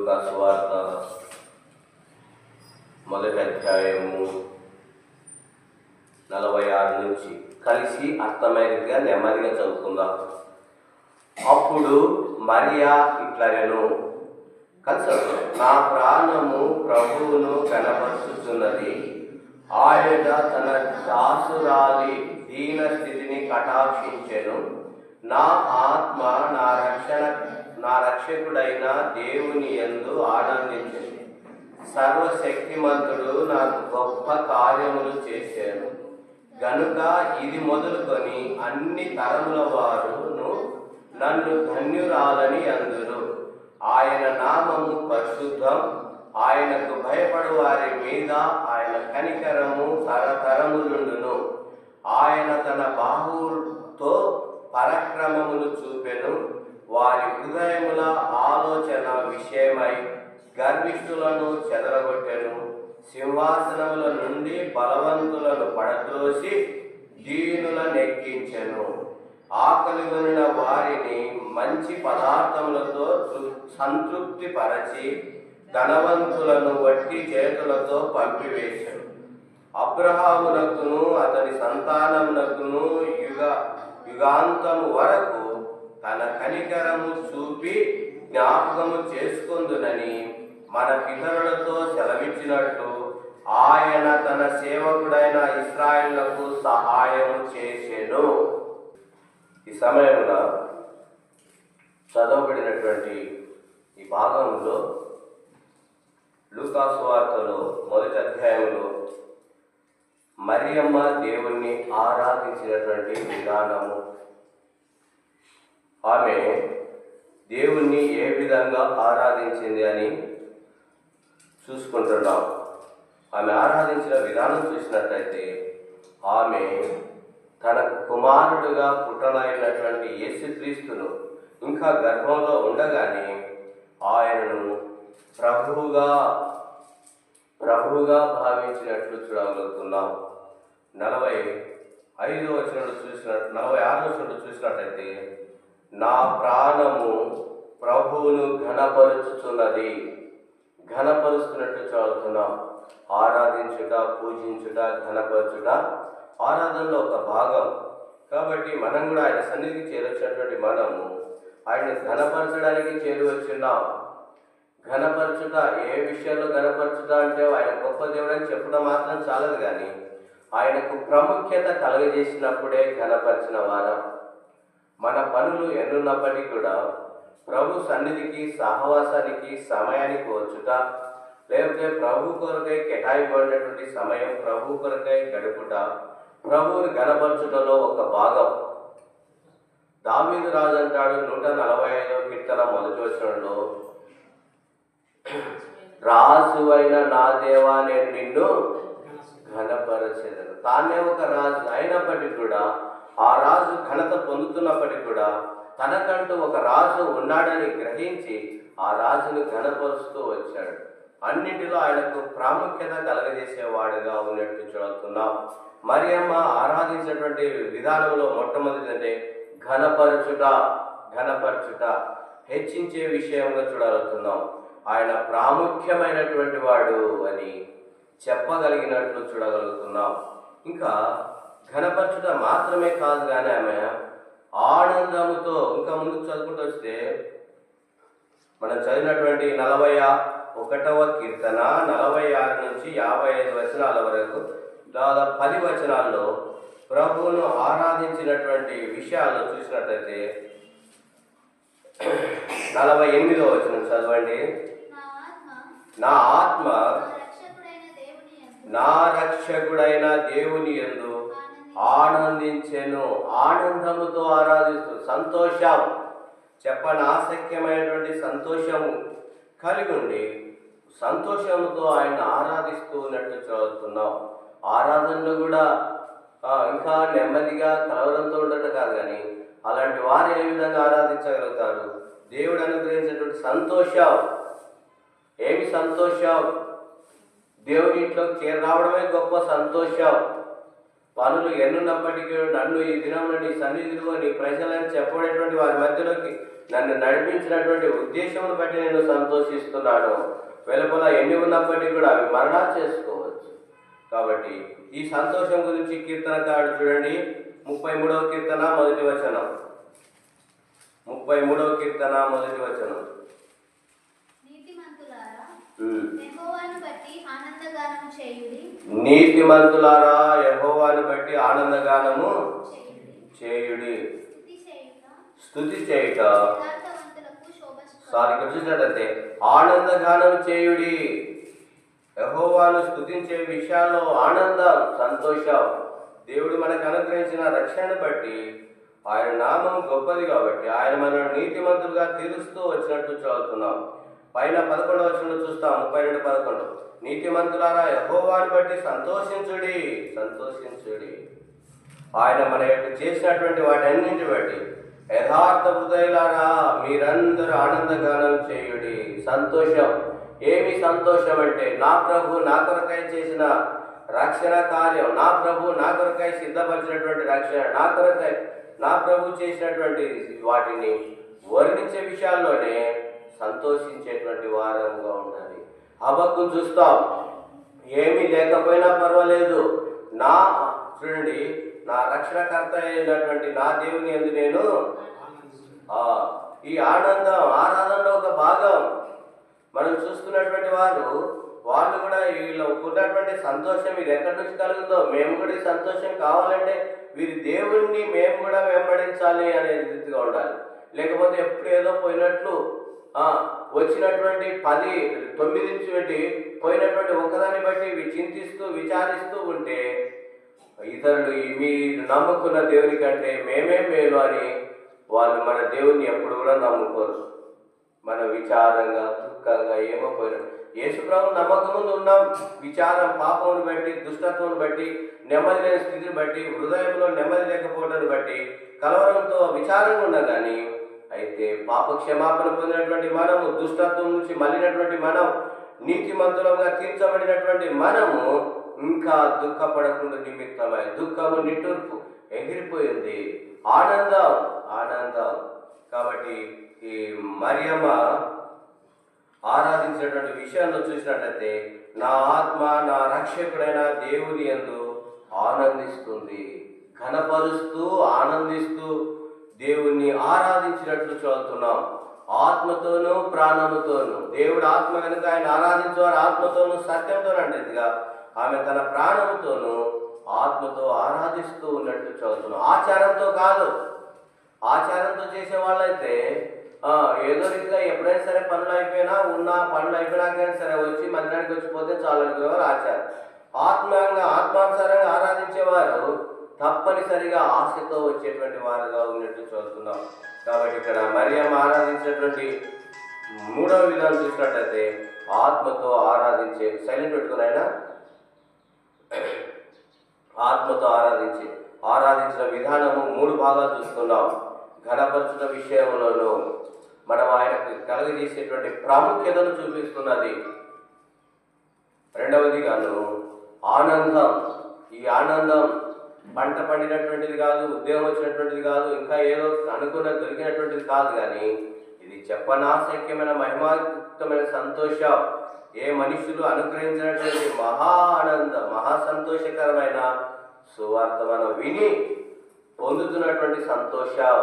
లూకా సువార్త మొదటి అధ్యాయము 46 నుంచి కలిసి అర్థమైనదిగా నెమ్మదిగా చదువుకుందాం. అప్పుడు మరియా ఇట్లనెను, నా ప్రాణము ప్రభువును కనపరుచుచున్నది. ఆయన తన దాసురాలి దీన స్థితిని కటాక్షించెను. నా ఆత్మ నా రక్షకుడైన దేవుని యందు ఆనందించెను. సర్వశక్తిమంతుడు నాకు గొప్ప కార్యములు చేశాను గనుక ఇది మొదలుకొని అన్ని తరముల వారును నన్ను ధన్యురాలని అందురు. ఆయన నామము పరిశుద్ధం. ఆయనకు భయపడు వారి మీద ఆయన కనికరము తరతరములుండును. ఆయన తన బాహువుతో పరాక్రమములు చూపెను. వారి హృదయముల ఆలోచన విషయమై గర్విష్ఠులను చెదరగొట్టెను. సింహాసనముల నుండి బలవంతులను పడద్రోసి దీనులను ఎక్కించెను. ఆకలిగొనిన వారిని మంచి పదార్థములతో సంతృప్తి పరచి ధనవంతులను వట్టి చేతులతో పంపివేశాడు. అబ్రహామునకును అతని సంతానమునకును యుగాంతము వరకు తన కనికరము చూపి జ్ఞాపకము చేసుకొందునని మన పితరులతో సెలవిచ్చినట్టు ఆయన తన సేవకుడైన ఇశ్రాయేలుకు సహాయం చేసెను. ఈ సమయంలో చదవబడినటువంటి ఈ భాగంలో లూకా సువార్తలో మొదటి అధ్యాయంలో మరియమ్మ దేవుణ్ణి ఆరాధించినటువంటి విధానము, ఆమె దేవుణ్ణి ఏ విధంగా ఆరాధించింది అని చూసుకుంటున్నాం. ఆమె ఆరాధించిన విధానం చూసినట్లయితే ఆమె తన కుమారుడుగా పుట్టనైనటువంటి యేసుక్రీస్తును ఇంకా గర్భంలో ఉండగానే ఆయనను ప్రభువుగా భావించినట్లు చూడగలుగుతున్నాం. 46 వచనంలో చూసినట్లయితే నా ప్రాణము ప్రభువును ఘనపరుస్తున్నట్టు చదువుతున్నాం. ఆరాధించుట, పూజించుట, ఘనపరచుట ఆరాధనలో ఒక భాగం. కాబట్టి మనం కూడా ఆయన సన్నిధికి చేరొచ్చినటువంటి మనము ఆయన ఘనపరచడానికి చేరువచ్చున్నాం. ఘనపరచుట ఏ విషయంలో ఘనపరచుట అంటే ఆయన గొప్ప దేవుడు అని చెప్పడం మాత్రం చాలదు, కానీ ఆయనకు ప్రాముఖ్యత కలుగజేసినప్పుడే ఘనపరిచిన వారం. మన పనులు ఎన్నున్నప్పటికీ కూడా ప్రభు సన్నిధికి సహవాసానికి సమయానికి వచ్చుట, లేకపోతే ప్రభు కొరకై కేటాయింపబడినటువంటి సమయం ప్రభు కొరకై గడుపుట ప్రభువుని ఘనపరచుటలో ఒక భాగం. దావీదు రాజు అంటాడు 145వ కీర్తన మొదటి వచనంలో, రాజువైన నా దేవా నేను నిన్ను ఘనపరచెదను. తానే ఒక రాజు అయినప్పటికీ కూడా ఆ రాజు ఘనత పొందుతున్నప్పటికీ కూడా తనకంటూ ఒక రాజు ఉన్నాడని గ్రహించి ఆ రాజును ఘనపరుస్తూ వచ్చాడు. అన్నింటిలో ఆయనకు ప్రాముఖ్యత కలగజేసేవాడుగా ఉన్నట్టు చూస్తున్నాం. మరియమ్మ ఆరాధించినటువంటి విధానంలో మొట్టమొదటి అంటే ఘనపరచుట హెచ్చించే విషయంగా చూడగలుగుతున్నాం. ఆయన ప్రాముఖ్యమైనటువంటి వాడు అని చెప్పగలిగినట్లు చూడగలుగుతున్నాం. ఇంకా ఘనపరచుట మాత్రమే కాదు, కానీ ఆమె ఆనందముతో ఇంకా ముందుకు చదువుకుంటూ వస్తే మనం చదివినటువంటి 41వ కీర్తన 46 నుంచి 55 వచనాల వరకు దాదాపు 10 వచనాల్లో ప్రభువును ఆరాధించినటువంటి విషయాలు చూసినట్లయితే 48వ వచనం చదవండి. నా ఆత్మ నా రక్షకుడైన దేవుని యందు ఆనందించెను. ఆనందముతో ఆరాధిస్తూ సంతోషం, చెప్పనాశక్యమైనటువంటి సంతోషము కలిగి ఉండి సంతోషంతో ఆయన ఆరాధిస్తూ ఉన్నట్టు చదువుతున్నాం. ఆరాధనలు కూడా ఇంకా నెమ్మదిగా కలవరంతో ఉండటం కాదు, కానీ అలాంటి వారు ఏ విధంగా ఆరాధించగలుగుతారు? దేవుడు అనుగ్రహించినటువంటి సంతోషం. ఏమి సంతోషం? దేవుని ఇంట్లోకి చేరి రావడమే గొప్ప సంతోషం. పనులు ఎన్నున్నప్పటికీ నన్ను ఈ దినంలో నీ సన్నిధిలో నీ ప్రజలని చెప్పబడేటువంటి వారి మధ్యలోకి నన్ను నడిపించినటువంటి ఉద్దేశమును బట్టి నేను సంతోషిస్తున్నాను. వెలుపల ఎన్ని ఉన్నప్పటికీ కూడా అవి మరణా చేసుకోవచ్చు. కాబట్టి ఈ సంతోషం గురించి కీర్తనకారుడు చూడండి, 33వ కీర్తన మొదటి వచనం. 33వ కీర్తన మొదటి వచనం. నీతిమంతులారా యెహోవాను బట్టి ఆనందగానము చేయుడి. స్తుతి చేయుట సార్ ఇక్కడ చూసినట్లయితే ఆనందగానం చేయుడి. యెహోవాను స్తుతించే విషయాల్లో ఆనందం, సంతోషం. దేవుడు మనకు అనుగ్రహించిన రక్షణను బట్టి ఆయన నామం గొప్పది కాబట్టి ఆయన మనల్ని నీతిమంతులుగా తీరుస్తూ వచ్చినట్టు చదువుతున్నాం. పైన 11వ వచనంలో చూస్తాం, 32:11. నీతిమంతులారా యెహోవాను బట్టి సంతోషించుడి, సంతోషించుడి. ఆయన మన యొక్క చేసినటువంటి వాటన్నింటి బట్టి యథార్థ హృదయులారా మీరందరూ ఆనందగానం చేయుడి. సంతోషం. ఏమి సంతోషం అంటే, నా ప్రభు నా కొరకై చేసిన రక్షణ కార్యం, నా ప్రభు నా కొరకై సిద్ధపరిచినటువంటి రక్షణ, నా కొరకై నా ప్రభు చేసినటువంటి వాటిని వర్ణించే విషయాల్లోనే సంతోషించేటువంటి వారంగా ఉండాలి. హబక్కు చూస్తాం, ఏమీ లేకపోయినా పర్వాలేదు, నా చూడండి నా రక్షణకర్త అయినటువంటి నా దేవుని యందు నేను ఈ ఆనందం ఆరాధనలో ఒక భాగం. మనం చూస్తున్నటువంటి వాళ్ళు కూడా వీళ్ళు ఉన్నటువంటి సంతోషం ఇది ఎక్కడి నుంచి కలుగుతుందో, మేము కూడా ఈ సంతోషం కావాలంటే వీరి దేవుణ్ణి మేము కూడా వెంబడించాలి అనే రీతిగా ఉండాలి. లేకపోతే ఎప్పుడు ఏదో పోయినట్లు వచ్చినటువంటి 9 నుంచి పెట్టి పోయినటువంటి ఒకదాన్ని బట్టి చింతిస్తూ విచారిస్తూ ఉంటే ఇతరులు మీరు నమ్ముకున్న దేవుని కంటే మేమే మేలు అని వాళ్ళు మన దేవుణ్ణి ఎప్పుడు కూడా నమ్ముకోరు. మన విచారంగా దుఃఖంగా ఏమో పోయినా యేసుప్రభు నమ్మకం ముందు ఉన్నాం. విచారం పాపమును బట్టి, దుష్టత్వం బట్టి, నెమ్మది లేని స్థితిని బట్టి, హృదయంలో నెమ్మది లేకపోవడాన్ని బట్టి కలవరంతో విచారంగా ఉన్నాం. కానీ అయితే పాప క్షమాపణ పొందినటువంటి మనము, దుష్టత్వం నుంచి మళ్ళినటువంటి మనం, నీతిమంతులంగా తీర్చబడినటువంటి మనము ఇంకా దుఃఖపడకుండా నిమిత్తమై దుఃఖము నిట్టూర్పు ఎగిరిపోయింది. ఆనందం ఆనందం. కాబట్టి ఈ మరియమ్మ ఆరాధించినటువంటి విషయాల్లో చూసినట్లయితే నా ఆత్మ నా రక్షకుడైన దేవుని యందు ఆనందిస్తుంది. ఘనపరుస్తూ ఆనందిస్తూ దేవుణ్ణి ఆరాధించినట్లు చదువుతున్నాం. ఆత్మతోనూ ప్రాణముతోనూ. దేవుడు ఆత్మ కనుక ఆయన ఆరాధించేవారు ఆత్మతోనూ సత్యంతో అంటేదిగా ఆమె తన ప్రాణముతోనూ ఆత్మతో ఆరాధిస్తూ ఉన్నట్టు చదువుతున్నాం. ఆచారంతో కాదు. ఆచారంతో చేసే వాళ్ళైతే ఏదో రీతిగా ఎప్పుడైనా సరే పనులు అయిపోయినా పనులు అయిపోయినాకైనా సరే వచ్చి మందిరానికి వచ్చిపోతే చాలు అనుకునేవారు ఆచారం. ఆత్మానుసారంగా ఆరాధించేవారు తప్పనిసరిగా ఆశతో వచ్చేటువంటి వారుగా ఉన్నట్టు చదువుతున్నాం. కాబట్టి ఇక్కడ మరియమ్మ ఆరాధించినటువంటి 3వ విధానం చూసినట్లయితే ఆత్మతో ఆరాధించే. సైలెంట్ పెట్టుకున్నాయినా. ఆత్మతో ఆరాధించిన విధానము 3 భాగాలు చూస్తున్నాం. ఘనపరచుల విషయంలోనూ మనం ఆయనకు కలుగజేసేటువంటి ప్రాముఖ్యతను చూపిస్తున్నది. రెండవదిగాను ఆనందం. ఈ ఆనందం పంట పండినటువంటిది కాదు, ఉద్యోగం వచ్చినటువంటిది కాదు, ఇంకా ఏదో అనుకున్న దొరికినటువంటిది కాదు. కానీ ఇది చెప్పనాశక్యమైన మహిమాయుక్తమైన సంతోషం. ఏ మనుషులు అనుగ్రహించినటువంటి మహా ఆనందం, మహా సంతోషకరమైన సువార్త మనం విని పొందుతున్నటువంటి సంతోషం.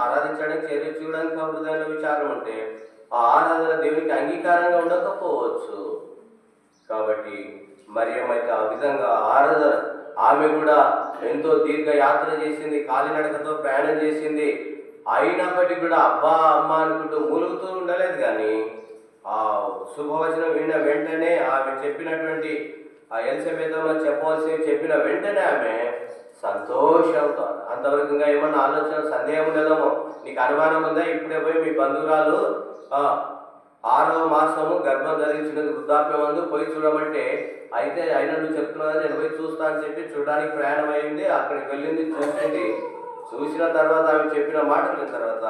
ఆరాధించడానికి చూడడానికి హృదయంలో విచారం ఉంటే ఆ ఆరాధన దేవునికి అంగీకారంగా ఉండకపోవచ్చు. కాబట్టి మరియమ్మ అయితే ఆ విధంగా ఆరాధన, ఆమె కూడా ఎంతో దీర్ఘ యాత్ర చేసింది, కాలినడకతో ప్రయాణం చేసింది. అయినప్పటికీ కూడా అబ్బా అమ్మ అనుకుంటూ మూలుగుతూ ఉండలేదు. కానీ ఆ శుభవచనం విన్న వెంటనే ఆమె చెప్పినటువంటి ఎలిజబెతమ్మ చెప్పిన వెంటనే ఆమె సంతోషంతో, అంతవరకు ఇంకా ఏమన్నా ఆలోచన సందేహం ఉండదేమో, నీకు అనుమానం ఉందా, ఇప్పుడే పోయి మీ బంధువురాలు 6వ మాసము గర్భం ధరించినది వృద్ధాప్యం అందు పోయి చూడమంటే, అయితే అయినా నువ్వు చెప్తున్నావు నేను పోయి చూస్తా అని చెప్పి చూడడానికి ప్రయాణం అయింది. అక్కడికి వెళ్ళింది, చూసింది. చూసిన తర్వాత ఆమె చెప్పిన మాటల తర్వాత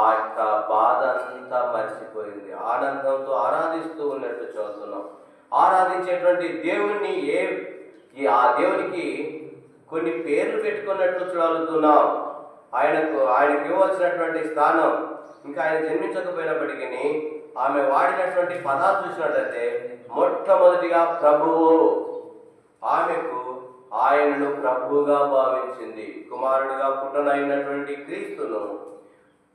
ఆ యొక్క బాధ అంతా మర్చిపోయింది. ఆనందంతో ఆరాధిస్తూ ఉన్నట్టు చదువుతున్నాం. ఆరాధించేటువంటి దేవుణ్ణి ఆ దేవునికి కొన్ని పేర్లు పెట్టుకున్నట్లు చూడగలుగుతున్నాం. ఆయనకి ఇవ్వాల్సినటువంటి స్థానం, ఇంకా ఆయన జన్మించకపోయినప్పటికీ ఆమె వాడినటువంటి పదాలు చూసినట్లయితే మొట్టమొదటిగా ప్రభువు. ఆమెకు ఆయనను ప్రభువుగా భావించింది. కుమారుడిగా పుట్టనైనటువంటి క్రీస్తును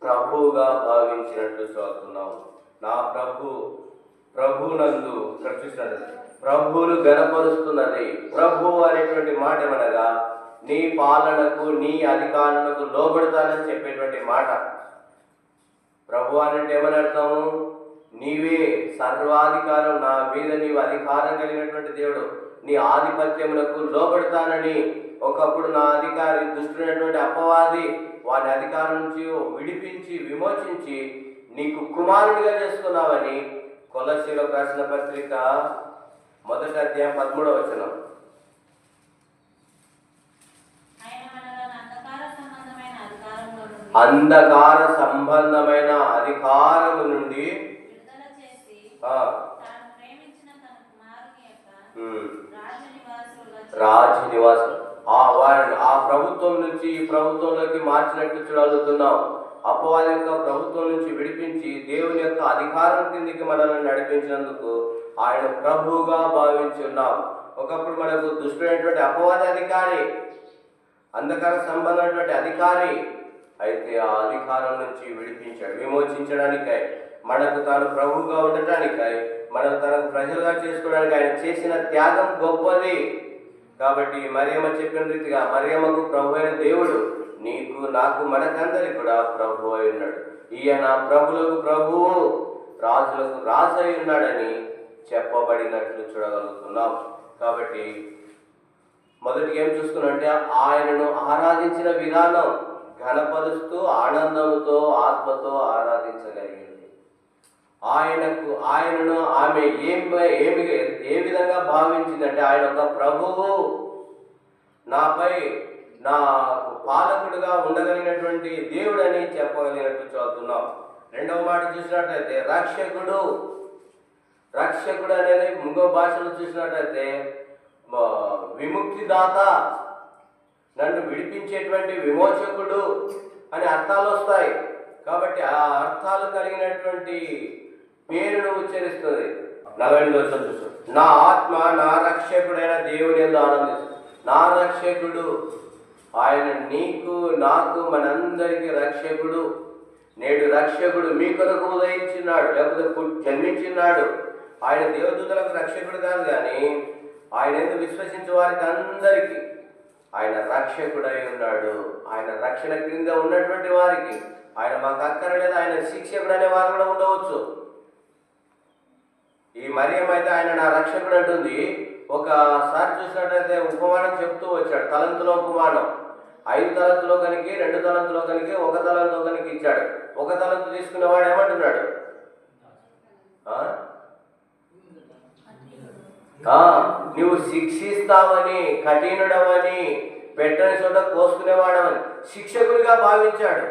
ప్రభువుగా భావించినట్లు చూస్తున్నాం. నా ప్రభునందు ఇక్కడ చూసినట్టు ప్రభువును గణపరుస్తున్నది. ప్రభు అనేటువంటి మాట ఏమనగా నీ పాలనకు, నీ అధికారులకు లోబడతానని చెప్పేటువంటి మాట. ప్రభు అంటే ఏమని అర్థము? నీవే సర్వాధికారం, నా మీద నీవు అధికారం కలిగినటువంటి దేవుడు, నీ ఆధిపత్యములకు లోబడతానని. ఒకప్పుడు నా అధికారి దుష్టుడైనటువంటి అపవాది వారి అధికారం నుంచి విడిపించి విమోచించి నీకు కుమారుడిగా చేసుకున్నావని కొలస్సీలకు రాసిన పత్రిక 1వ అధ్యాయం 13వ వచనం. అంధకార సంబంధమైన అధికారము నుండి రాజనివాసం ఆ ప్రభుత్వం నుంచి ఈ ప్రభుత్వంలోకి మార్చినట్టు చూడగలుగుతున్నాం. అపవాది యొక్క ప్రభుత్వం నుంచి విడిపించి దేవుని యొక్క అధికారం కిందికి మనల్ని నడిపించినందుకు ఆయన ప్రభువుగా భావించి ఉన్నాం. ఒకప్పుడు మనకు దుష్టుడైనటువంటి అపవాది అధికారి, అంధకార సంబంధమైనటువంటి అధికారి. అయితే ఆ అధికారం నుంచి విడిపించాడు, విమోచించడానికై, మనకు తాను ప్రభువుగా ఉండటానికై, మనకు తనకు ప్రజలుగా చేసుకోవడానికి ఆయన చేసిన త్యాగం గొప్పది. కాబట్టి మరియమ్మ చెప్పిన రీతిగా మరియమ్మకు ప్రభు అయిన దేవుడు నీకు, నాకు, మనకందరికి కూడా ప్రభు అయి ఉన్నాడు. ఈయన ప్రభులకు ప్రభువు, రాజులకు రాజు అయి ఉన్నాడని చెప్పబడినట్లు చూడగలుగుతున్నాం. కాబట్టి మొదటిగా ఏం చూసుకున్నంటే ఆయనను ఆరాధించిన విధానం, ఘనపరుస్తూ ఆనందంతో ఆత్మతో ఆరాధించగలిగింది. ఆయనను ఆమె ఏ విధంగా భావించిందంటే ఆయన ఒక ప్రభువు, నాపై నాకు పాలకుడుగా ఉండగలిగినటువంటి దేవుడని చెప్పగలిగినట్టు చదువుతున్నాం. రెండవ మాట చూసినట్లయితే రక్షకుడు అనేది ఇంకో భాషలో చూసినట్లయితే విముక్తిదాత, నన్ను విడిపించేటువంటి విమోచకుడు అనే అర్థాలు వస్తాయి. కాబట్టి ఆ అర్థాలు కలిగినటువంటి పేరును ఉచ్చరిస్తుంది. 48వ వచనం చూస్తాం. నా ఆత్మ నా రక్షకుడైన దేవుని యందు ఆనందిస్తుంది. నా రక్షకుడు ఆయన, నీకు, నాకు, మనందరికీ రక్షకుడు. నేడు రక్షకుడు మీ కొరకు ఉదయించినాడు, లేకపోతే జన్మించినాడు. ఆయన దేవదూతలకు రక్షకుడు కాదు, కానీ ఆయన ఎందుకు విశ్వసించే వారికి అందరికీ ఆయన రక్షకుడై ఉన్నాడు. ఆయన రక్షణ క్రింద ఉన్నటువంటి వారికి ఆయన మాకు అక్కరలేదు, ఆయన శిక్షకుడు అనే వారు కూడా ఉండవచ్చు. ఈ మరియమ్మ అయితే ఆయన నా రక్షకుడు అంటుంది. ఒకసారి చూసినట్లయితే ఉపమానం చెప్తూ వచ్చాడు, తలంతుల ఉపమానం. 5 తలంతుల కనికి, 2 తలంతుల కనికి, 1 తలంతో కనికి ఇచ్చాడు. 1 తలంతు తీసుకునేవాడు ఏమంటున్నాడు? నువ్వు శిక్షిస్తావని, కఠినుడవని, పెట్టని చోట కోసుకునేవాడవని శిక్షకుడిగా భావించాడు.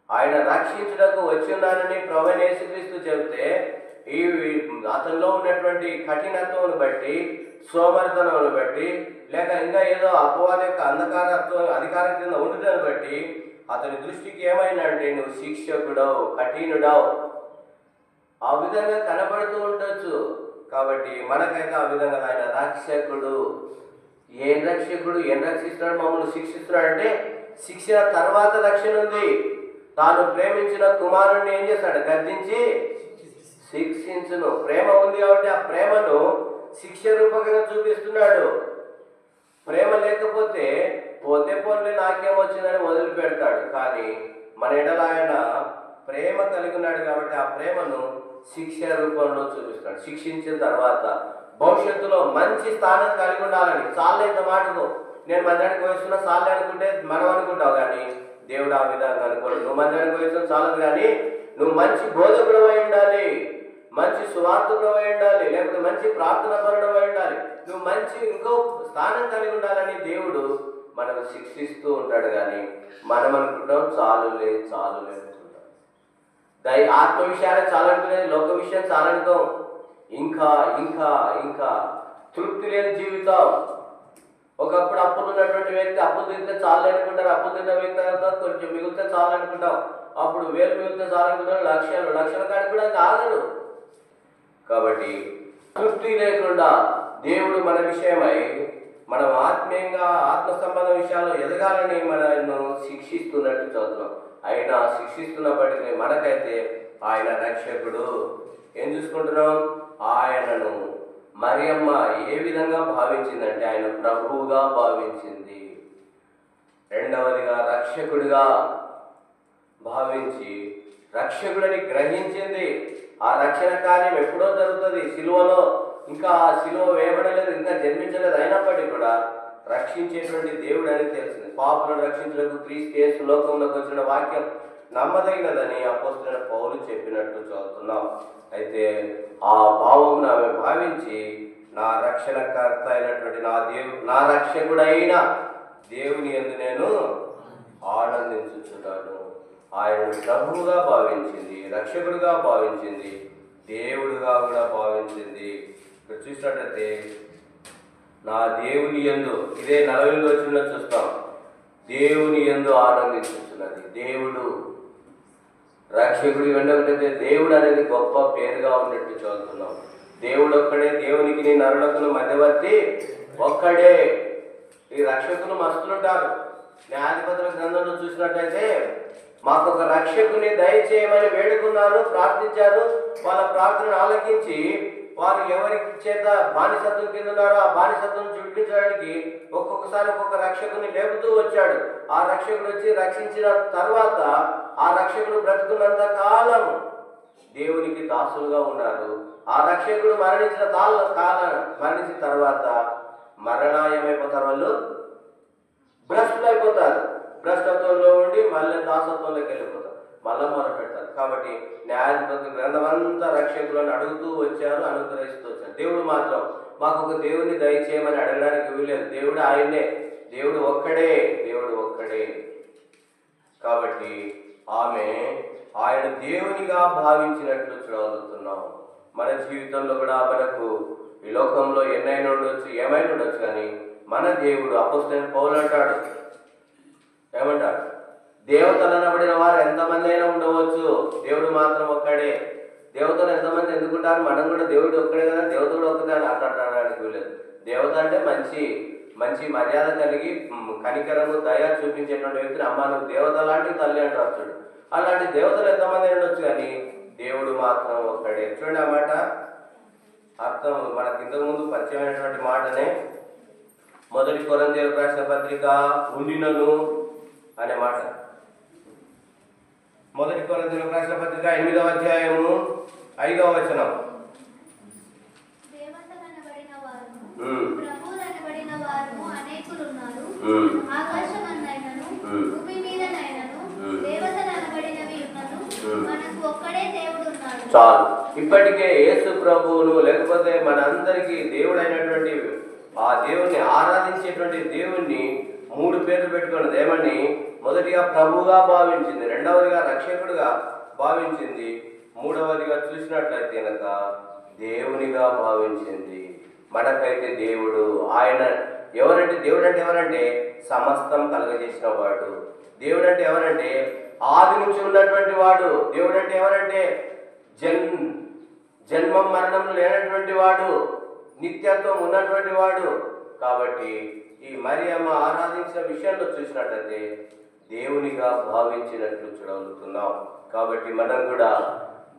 ఆయన రక్షించుటకు వచ్చి ఉన్నానని ప్రభువైన యేసుక్రీస్తు చెబితే ఈ అతనిలో ఉన్నటువంటి కఠినత్వం బట్టి, సోమరితనం బట్టి, లేక ఇంకా ఏదో అపవాది యొక్క అధికారం కింద ఉండటాన్ని బట్టి అతని దృష్టికి ఏమైందంటే నువ్వు శిక్షకుడవు, కఠినుడవు, ఆ విధంగా కనబడుతూ ఉండొచ్చు. కాబట్టి మనకైతే ఆ విధంగా ఆయన రక్షకుడు. ఏం రక్షిస్తున్నాడు? మమ్మల్ని శిక్షిస్తున్నాడంటే శిక్షణ తర్వాత రక్షణ ఉంది. తాను ప్రేమించిన కుమారుణ్ణి ఏం చేస్తాడు? గద్దించి శిక్షించును. ప్రేమ ఉంది కాబట్టి ఆ ప్రేమను శిక్ష రూపకంగా చూపిస్తున్నాడు. ప్రేమ లేకపోతే పోతే నాకేమొచ్చిందని వదిలిపెడతాడు. కానీ మన ఎడల ఆయన ప్రేమ కలిగి ఉన్నాడు కాబట్టి ఆ ప్రేమను శిక్ష రూపంలో చూపిస్తాడు. శిక్షించిన తర్వాత భవిష్యత్తులో మంచి స్థానం కలిగి ఉండాలని. చాలే ఇంత మాటకు నేను మందిరానికి వస్తున్నా చాలే అనుకుంటే మనం అనుకుంటావు, కానీ దేవుడు ఆ విధంగా అనుకోడు. నువ్వు మందిరానికి వస్తున్నా చాలదు, కానీ నువ్వు మంచి బోధకుడు అయి ఉండాలి, మంచి సువార్తకుడు అయి ఉండాలి, లేకపోతే మంచి ప్రార్థన పరుడు అయి ఉండాలి, నువ్వు మంచి ఇంకో స్థానం కలిగి ఉండాలని దేవుడు మనకు శిక్షిస్తూ ఉంటాడు. కానీ మనం అనుకుంటాం చాలులే అనుకుంటాం. ఆత్మ విషయాలే చాలనుకునేది, లోక విషయం చాలనుకోం. ఇంకా ఇంకా ఇంకా తృప్తి లేని జీవితం, ఒకప్పుడు అప్పులు ఉన్నటువంటి వ్యక్తి అప్పులు తింటే చాలు అనుకుంటారు. అప్పులు తిన్న వ్యక్తి తర్వాత కొంచెం మిగిలితే చాలు అనుకుంటాం. అప్పుడు వేలు మిగిలితే చాలు అనుకుంటారు. లక్షల కాడికి కూడా కాగడు. కాబట్టి తృప్తి లేకుండా దేవుడు మన విషయమై మనం ఆత్మీయంగా ఆత్మ సంబంధ విషయాల్లో ఎదగాలని మనను శిక్షిస్తున్నట్టు చదువుతున్నాం. ఆయన శిక్షిస్తున్నప్పటికీ మనకైతే ఆయన రక్షకుడు. ఏం చూసుకుంటున్నాం? ఆయనను మరియమ్మ ఏ విధంగా భావించిందంటే ఆయన ప్రభువుగా భావించింది. రెండవదిగా రక్షకుడిగా భావించి రక్షకుడిని గ్రహించింది. ఆ రక్షణ కార్యం ఎప్పుడో జరుగుతుంది, సిలువలో. ఇంకా ఆ సిలువ వేయబడలేదు, ఇంకా జన్మించలేదు. అయినప్పటికీ కూడా రక్షించేటువంటి దేవుడు అని తెలిసింది. పాపులను రక్షించడానికి క్రీస్తు యేసు లోకంలోకి వచ్చిన వాక్యం నమ్మదగినదని అపోస్తలుడైన పౌలు చెప్పినట్టు చదువుతున్నాం. అయితే ఆ భావం ఆమె భావించి నా రక్షణకర్త అయినటువంటి నా రక్షకుడైన దేవుని యందు నేను ఆనందించుచున్నాను. ఆయన ప్రభువుగా భావించింది, రక్షకుడిగా భావించింది, దేవుడుగా కూడా భావించింది. ఇక్కడ చూసినట్లయితే నా దేవుని యందు, ఇదే 40 వచ్చిన చూస్తాం, దేవుని యందు ఆనందించుతున్నది. దేవుడు రక్షకుడు వెంటనే దేవుడు అనేది గొప్ప పేరుగా ఉన్నట్టు చదువుతున్నాం. దేవుడు ఒక్కడే, దేవునికి నరులకు మధ్యవర్తి ఒక్కడే. ఈ రక్షకులు మస్తులుంటారు. న్యాయాధిపతుల గ్రంథంలో చూసినట్టయితే మాకు ఒక రక్షకుని దయచేయమని వేడుకున్నారు, ప్రార్థించారు. వాళ్ళ ప్రార్థనను ఆలకించి వారు ఎవరి చేత బానిసత్వం కింద ఉన్నారో ఆ బానిసత్వం చూపించడానికి ఒక్కొక్కసారి ఒక్కొక్క రక్షకుని లేపుతూ వచ్చాడు. ఆ రక్షకుడు వచ్చి రక్షించిన తర్వాత ఆ రక్షకుడు బ్రతుకున్నంత కాలం దేవునికి దాసులుగా ఉన్నారు. ఆ రక్షకుడు మరణించిన మరణించిన తర్వాత మరణాయమైపోతారు, వాళ్ళు భ్రష్టులు అయిపోతారు. భ్రష్టత్వంలో ఉండి మళ్ళీ దాసత్వంలోకి వెళ్ళిపోతారు, మళ్ళీ మొదలు పెడతారు. కాబట్టి న్యాయాధిపతి గ్రంథం అంతా రక్షకులను అడుగుతూ వచ్చారు, అనుగ్రహిస్తూ వచ్చారు. దేవుడు మాత్రం మాకు ఒక దేవుడిని దయచేయమని అడగడానికి వీలేదు. దేవుడు ఆయనే, దేవుడు ఒక్కడే, దేవుడు ఒక్కడే. కాబట్టి ఆమె ఆయన దేవునిగా భావించినట్లు చూడగలుగుతున్నాం. మన జీవితంలో కూడా మనకు ఈ లోకంలో ఎన్నైనా ఉండొచ్చు, ఏమైనా ఉండొచ్చు, కానీ మన దేవుడు అపోస్తలుడైన పౌలు అంటాడు, ఏమంటాడు? దేవతలు అనబడిన వారు ఎంతమంది అయినా ఉండవచ్చు, దేవుడు మాత్రం ఒక్కడే. దేవతలు ఎంతమంది ఎందుకుంటారు? మనం కూడా దేవుడు ఒక్కడే కదా, దేవత కూడా ఒక్కడే అని అట్లాడడానికి వీలేదు. దేవత అంటే మంచి మంచి మర్యాద కలిగి కనికరము దయ చూపించేటువంటి వ్యక్తిని అమ్మ నువ్వు దేవత లాంటి తల్లి అంటారు చూడు. అలాంటి దేవతలు ఎంతమంది ఉండొచ్చు, కానీ దేవుడు మాత్రం ఒక్కడే. చూడండి, ఆ మాట అర్థం మనకి ఇంతకుముందు పరిచయమైనటువంటి మాటనే. 1 కొరింథీయులకు రాసిన పత్రిక ఉండినను అనే మాట. 1 కొరింథీయులకు రాసిన పత్రిక 8వ అధ్యాయము 5వ వచనం. చాలు, ఇప్పటికే యేసు ప్రభువును లేకపోతే మనందరికీ దేవుడైనటువంటి ఆ దేవుణ్ణి ఆరాధించేటువంటి దేవుణ్ణి 3 పేర్లు పెట్టుకున్నది. ఏమని? మొదటిగా ప్రభువుగా భావించింది, రెండవదిగా రక్షకుడిగా భావించింది, మూడవదిగా చూసినట్లయితే కనుక దేవునిగా భావించింది. మనకైతే దేవుడు ఆయన ఎవరంటే, దేవుడు అంటే ఎవరంటే సమస్తం కలుగజేసిన వాడు. దేవుడు అంటే ఎవరంటే ఆది నుంచి ఉన్నటువంటి వాడు. దేవుడు అంటే ఎవరంటే జన్మం మరణం లేనటువంటి వాడు, నిత్యత్వం ఉన్నటువంటి వాడు. కాబట్టి ఈ మరియమ్మ ఆరాధించిన విషయంలో చూసినట్లయితే దేవునిగా భావించినట్లు చూడగలుగుతున్నాం. కాబట్టి మనం కూడా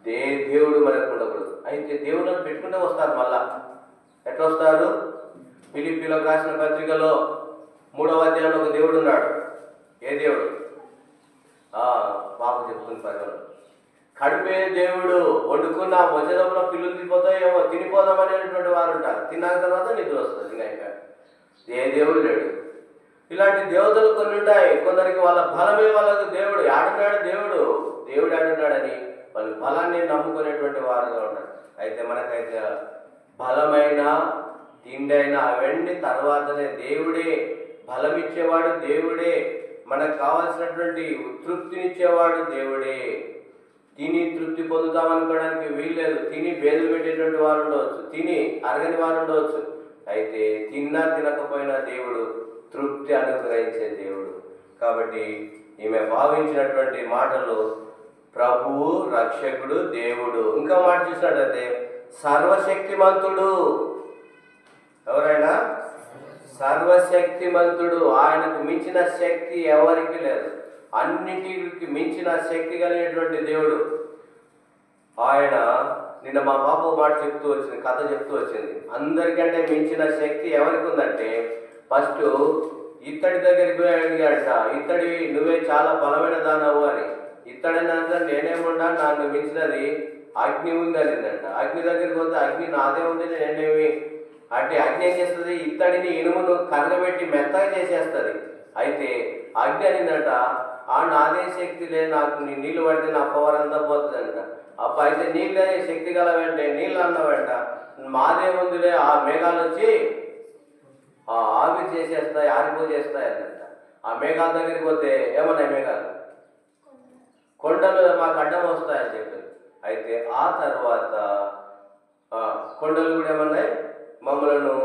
దేవుడు మనకు ఉండకూడదు. అయితే దేవుళ్ళని పెట్టుకుంటూ వస్తారు. మళ్ళా ఎట్లా వస్తారు? ఫిలిప్పీలకు రాసిన పత్రికలో 3వ అధ్యాయంలో ఒక దేవుడు ఉన్నాడు. ఏ దేవుడు? పాప చెప్తుంది పదవులు. కడుపే దేవుడు. వండుకున్న వచ్చేటప్పుడు పిల్లలు తినిపోతాయేమో, తినిపోదాం అనేటువంటి వారు ఉంటారు. తిన్నాక తర్వాత నిద్ర వస్తుంది. ఇంకా ఏ దేవుడు లేడు. ఇలాంటి దేవతలు కొన్ని ఉంటాయి. కొందరికి వాళ్ళ బలమే వాళ్ళకు దేవుడు. ఆడున్నాడు దేవుడు, దేవుడు ఆడున్నాడని వాళ్ళు బలాన్ని నమ్ముకునేటువంటి వారుగా ఉంటారు. అయితే మనకైతే బలమైన తిండి అయినా అవన్నీ తర్వాతనే. దేవుడే బలం ఇచ్చేవాడు, దేవుడే మనకు కావాల్సినటువంటి తృప్తినిచ్చేవాడు, దేవుడే. తిని తృప్తి పొందుతామనుకోవడానికి వీల్లేదు. తిని బేదలు పెట్టేటువంటి వారు ఉండవచ్చు, తిని అరగని వారు ఉండవచ్చు. అయితే తిన్నా తినకపోయినా దేవుడు తృప్తి అనుగ్రహించే దేవుడు. కాబట్టి ఈమె భావించినటువంటి మాటలు ప్రభువు, రక్షకుడు, దేవుడు. ఇంకా మాట చూసినట్లయితే సర్వశక్తిమంతుడు. ఎవరైనా సర్వశక్తిమంతుడు. ఆయనకు మించిన శక్తి ఎవరికి లేదు. అన్నిటికి మించిన శక్తి కలిగినటువంటి దేవుడు ఆయన. నిన్న మా బాబు మాట చెప్తూ వచ్చింది, కథ చెప్తూ వచ్చింది. అందరికంటే మించిన శక్తి ఎవరికి ఉందంటే, ఫస్ట్ ఇత్తడి దగ్గరికి పోయి అడిగాడట, ఇత్తడి నువ్వే చాలా బలమైన దానవు అని. ఇత్తడినంత నేనేముండా, నన్ను మించినది అగ్ని ఉంది అనిందంట. అగ్ని దగ్గరికి పోతే అగ్ని నాదే ఉంది, నేనేమి అంటే అగ్ని ఏం చేస్తుంది, ఇత్తడిని ఇనుమును కరగబెట్టి మెత్తగా చేసేస్తుంది. అయితే అగ్ని అనిందంట, నాదే శక్తి లేదు, నాకు నీళ్ళు పడితే నా పవర్ అంతా పోతుందంట. అప్ప అయితే నీళ్ళే శక్తి గల వెంటే నీళ్ళు అన్న వెంట మాదే ముందులే, ఆ మేఘాలు వచ్చి ఆవిరి చేసేస్తాయి, ఆరిపోచేస్తాయి అన్నట. ఆ మేఘాల దగ్గరికి పోతే ఏమన్నాయి మేఘాలు, కొండలు మాకు అడ్డం వస్తాయని చెప్పి. అయితే ఆ తర్వాత కొండలు కూడా ఏమన్నాయి, మమ్మలను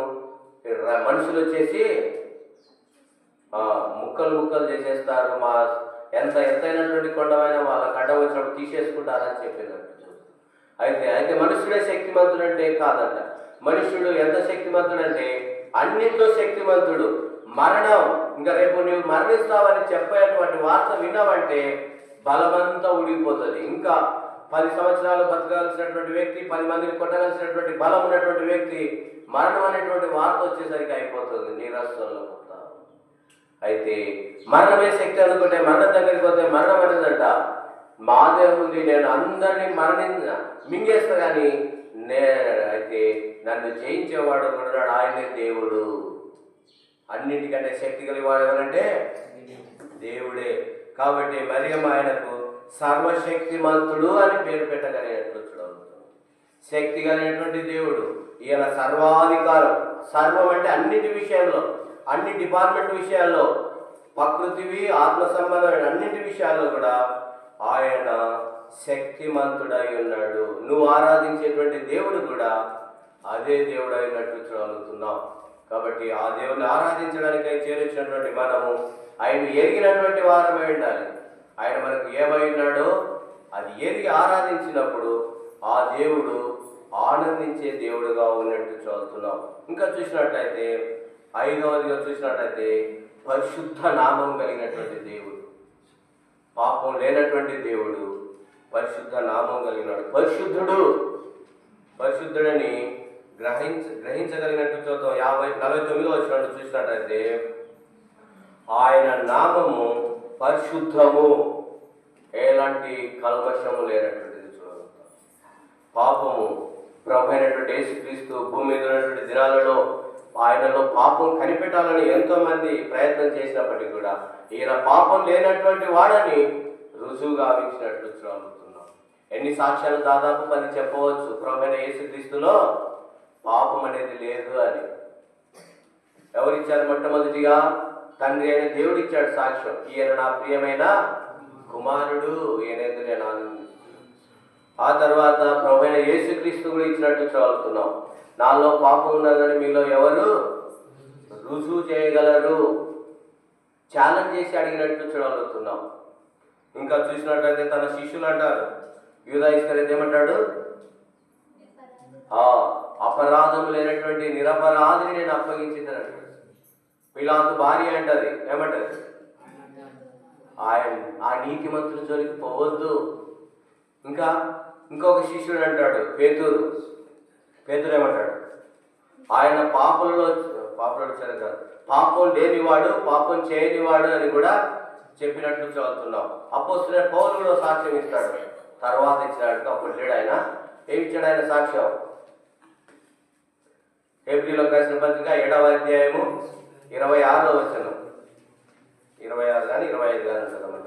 మనుషులు వచ్చేసి ముక్కలు ముక్కలు చేసేస్తారు, మా ఎంత ఎత్తైనటువంటి కొండమైనా వాళ్ళకి అడ్డం వచ్చినప్పుడు తీసేసుకుంటారని చెప్పినట్టు. అయితే మనుషుడే శక్తిమంతుడు అంటే కాదంట. మనుషుడు ఎంత శక్తిమంతుడంటే అన్నింటిలో శక్తిమంతుడు. మరణం, ఇంకా రేపు నువ్వు మరణిస్తావని చెప్పేటువంటి వార్త విన్నావంటే బలమంతా ఉడిగిపోతుంది. ఇంకా 10 సంవత్సరాలు బతకాల్సినటువంటి వ్యక్తి, 10 మందిని కొట్టగలిసినటువంటి బలం ఉన్నటువంటి వ్యక్తి, మరణం అనేటువంటి వార్త వచ్చేసరికి అయిపోతుంది, నీరసంలో పోతావు. అయితే మరణమే శక్తి అనుకుంటే మరణం దగ్గరికి పోతే మరణం అనేదంట, మాదే ఉంది, నేను అందరినీ మింగేస్తా కానీ అయితే నన్ను జయించేవాడు కూడా ఆయనే దేవుడు. అన్నిటికంటే శక్తి కలిగివాడు ఎవరంటే దేవుడే. కాబట్టి మరియమ్మ ఆయనకు సర్వశక్తిమంతుడు అని పేరు పెట్టగలిగినట్లు చూడవచ్చు. శక్తి కలిగినటువంటి దేవుడు ఈయన. సర్వాధికారం, సర్వం అంటే అన్నిటి విషయాల్లో, అన్ని డిపార్ట్మెంట్ విషయాల్లో, ప్రకృతివి ఆత్మ సంబంధమైన అన్నింటి విషయాల్లో కూడా ఆయన శక్తిమంతుడై ఉన్నాడు. నువ్వు ఆరాధించేటువంటి దేవుడు కూడా అదే దేవుడు అయినట్లు చూడగలుగుతున్నావు. కాబట్టి ఆ దేవుడిని ఆరాధించడానికై చేర్చినటువంటి మనము ఆయన ఎరిగినటువంటి వారమై ఉండాలి. ఆయన మనకు ఏమై ఉన్నాడో అది ఎరిగి ఆరాధించినప్పుడు ఆ దేవుడు ఆనందించే దేవుడుగా ఉన్నట్టు చూస్తున్నాం. ఇంకా చూసినట్లయితే 5వదిగా చూసినట్లయితే పరిశుద్ధ నామం కలిగినటువంటి దేవుడు, పాపం లేనటువంటి దేవుడు, పరిశుద్ధ నామం కలిగినాడు. పరిశుద్ధుడని గ్రహించగలిగినట్టు చూద్దాం. 49వ వచనం చూసినట్లయితే ఆయన నామము పరిశుద్ధము, ఎలాంటి కల్మషము లేనటువంటిది చూడగలుగుతాం. పాపము ప్రభు అయినటువంటి యేసుక్రీస్తు భూమి మీద ఉన్నటువంటి దినాలలో ఆయనలో పాపం కనిపెట్టాలని ఎంతో మంది ప్రయత్నం చేసినప్పటికీ కూడా ఈయన పాపం లేనటువంటి వాడని రుజువు గావించినట్లు చూడగలుగుతున్నాం. ఎన్ని సాక్ష్యాలు, దాదాపు 10 చెప్పవచ్చు. ప్రభు అయిన యేసుక్రీస్తులో పాపం అనేది లేదు అని. ఎవరిచ్చారు? మొట్టమొదటిగా తండ్రి అయిన దేవుడు ఇచ్చాడు సాక్ష్యం, ఈయన నా ప్రియమైన కుమారుడు, ఈయనేందు నేను ఆనందిస్తున్నాను. ఆ తర్వాత ప్రభు అయిన యేసుక్రీస్తు కూడా ఇచ్చినట్టు చూడగలుగుతున్నాం. నాలో పాపం ఉన్నదని మీలో ఎవరు రుజువు చేయగలరు? ఛాలెంజ్ చేసి అడిగినట్టు చూడగలుగుతున్నాం. ఇంకా చూసినట్లయితే తన శిష్యులు అంటారు, యూదా ఇస్కరియోతు ఏమంటాడు? అపరాధం లేనటువంటి నిరపరాధిని నేను అప్పగించిందని. పిలాతు భార్య అంటది, ఏమంటది? ఆ నీతిమంతుల జోలికి పోవద్దు. ఇంకొక శిష్యుడు అంటాడు, పేతురు ఏమంటాడు? ఆయన పాపంలో పాపం లేనివాడు, పాపం చేయనివాడు అని కూడా చెప్పినట్లు చదువుతున్నాం. అపోస్తలుడైన పౌలు కూడా సాక్ష్యం ఇస్తాడు, తర్వాత ఇచ్చినాడు. అప్పుడు లేడు ఆయన. ఏమి ఇచ్చాడు ఆయన సాక్ష్యం? ఏప్రిల్లోకి రాసిన పత్రిక 7వ అధ్యాయము 26వ వచనం, 26 కానీ 25 కానీ ఉంటుందన్నమాట.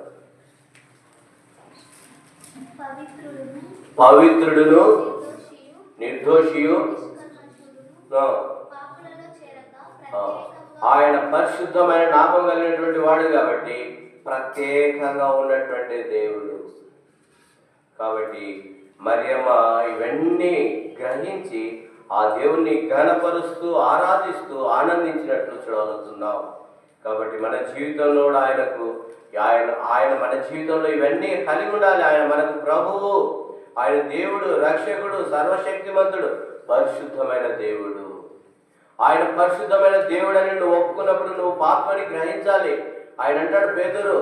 పవిత్రుడును నిర్దోషియు ఆయన పరిశుద్ధమైన నామం కలిగినటువంటి వాడు కాబట్టి ప్రత్యేకంగా ఉన్నటువంటి దేవుడు. కాబట్టి మరియమ్మ ఇవన్నీ గ్రహించి ఆ దేవుణ్ణి ఘనపరుస్తూ ఆరాధిస్తూ ఆనందించినట్లు చూడగలుగుతున్నాం. కాబట్టి మన జీవితంలో కూడా ఆయన మన జీవితంలో ఇవన్నీ కలిగి ఉండాలి. ఆయన మనకు ప్రభువు, ఆయన దేవుడు, రక్షకుడు, సర్వశక్తిమంతుడు, పరిశుద్ధమైన దేవుడు. ఆయన పరిశుద్ధమైన దేవుడు అని నువ్వు ఒప్పుకున్నప్పుడు నువ్వు పాపని గ్రహించాలి. ఆయన అంటాడు, పేతురు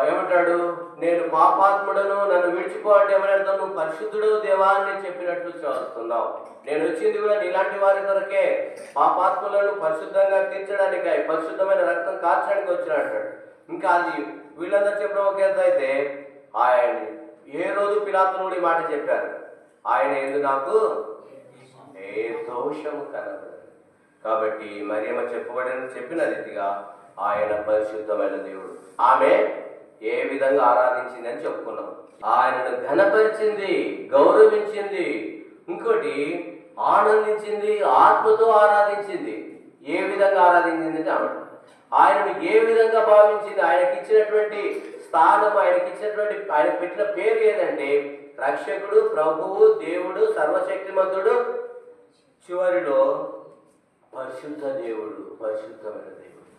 ఏమంటాడు, నేను పాపాత్ముడను, నన్ను విడిచిపో అంటే ఏమని అర్థం? నువ్వు పరిశుద్ధుడు దేవా అని చెప్పినట్లు చూస్తున్నావు. నేను వచ్చింది కూడా నీలాంటి వారి కొరకే, పాపాత్ములను పరిశుద్ధంగా తీర్చడానికై, పరిశుద్ధమైన రక్తం కార్చడానికి వచ్చినట్టు. ఇంకా అది వీళ్ళందరూ చెప్పడం ఒక ఎత్తు అయితే, ఆయన ఏ రోజు పిలాతునుడి మాట చెప్పారు, ఆయన ఎందు నాకు ఏ దోషము కనబడదు. కాబట్టి మరియమ్మ చెప్పిన రీతిగా ఆయన పరిశుద్ధమైన దేవుడు. ఆమె ఏ విధంగా ఆరాధించింది అని చెప్పుకున్నాం. ఆయనను ఘనపరిచింది, గౌరవించింది, ఇంకోటి ఆనందించింది, ఆత్మతో ఆరాధించింది. ఏ విధంగా ఆరాధించింది అంటే ఆయనను ఏ విధంగా భావించింది, ఆయనకి ఇచ్చినటువంటి స్థానం, ఆయనకి పెట్టిన పేరు ఏదంటే రక్షకుడు, ప్రభువు, దేవుడు, సర్వశక్తిమంతుడు, చివరిలో పరిశుద్ధ దేవుడు, పరిశుద్ధమైన దేవుడు.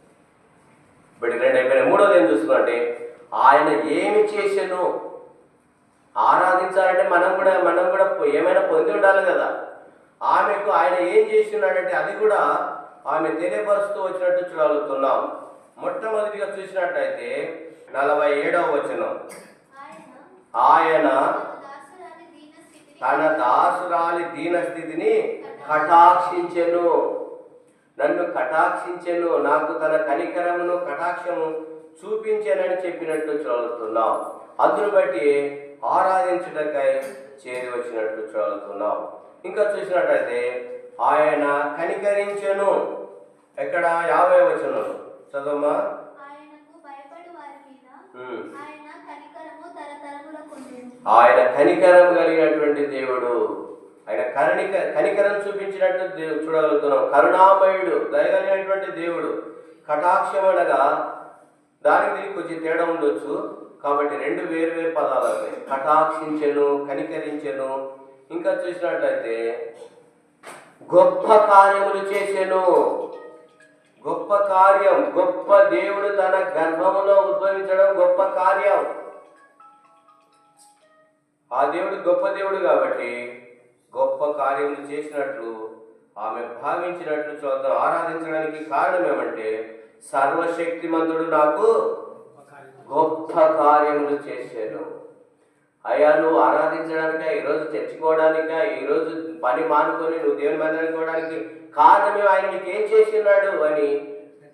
బట్ 2 అయిపోయినాయి. మూడోది ఏం చూస్తున్నామంటే ఆయన ఏమి చేశాను. ఆరాధించాలంటే మనం కూడా ఏమైనా పొంది ఉండాలి కదా. ఆమెకు ఆయన ఏం చేస్తున్నాడంటే అది కూడా ఆమె తెలియపరుస్తూ వచ్చినట్టు చూడగలుగుతున్నాం. మొట్టమొదటిగా చూసినట్టయితే 47వ వచనం, ఆయన తన దాసురాలి దీనస్థితిని కటాక్షించెను, నన్ను కటాక్షించెను, నాకు తన కనికరమును కటాక్షము చూపించానని చెప్పినట్టు చూడగలుగుతున్నాం. అందును బట్టి ఆరాధించుటకై చేరి వచ్చినట్టు చూడగలుగుతున్నాం. ఇంకా చూసినట్టయితే ఆయన కనికరించెను. ఎక్కడ 50వ వచనం చదవమ్మా. ఆయన కనికరం కలిగినటువంటి దేవుడు, ఆయన కనికరం చూపించినట్టు చూడగలుగుతున్నాం. కరుణామయుడు, దయగలిగినటువంటి దేవుడు. కటాక్షం అనగా దానికి దీనికి కొంచెం తేడా ఉండొచ్చు, కాబట్టి 2 వేరు పదాలు అవుతాయి. కటాక్షించెను, కనికరించెను. ఇంకా చూసినట్లయితే గొప్ప కార్యములు చేసెను. గొప్ప కార్యం, గొప్ప దేవుడు తన గర్భములో ఉద్భవించడం గొప్ప కార్యం. ఆ దేవుడు గొప్ప దేవుడు కాబట్టి గొప్ప కార్యములు చేసినట్లు ఆమె భావించినట్లు చూద్దాం. ఆరాధించడానికి కారణం ఏమంటే సర్వశక్తిమంతుడు నాకు గొప్ప కార్యములు చేశాను. అయ్యా నువ్వు ఆరాధించడానిక, ఈరోజు తెచ్చుకోవడానిక, ఈరోజు పని మానుకొని నువ్వు దేవుని మందిరానికి పోవడానికి కారణమే ఆయన నీకు ఏం చేస్తున్నాడు అని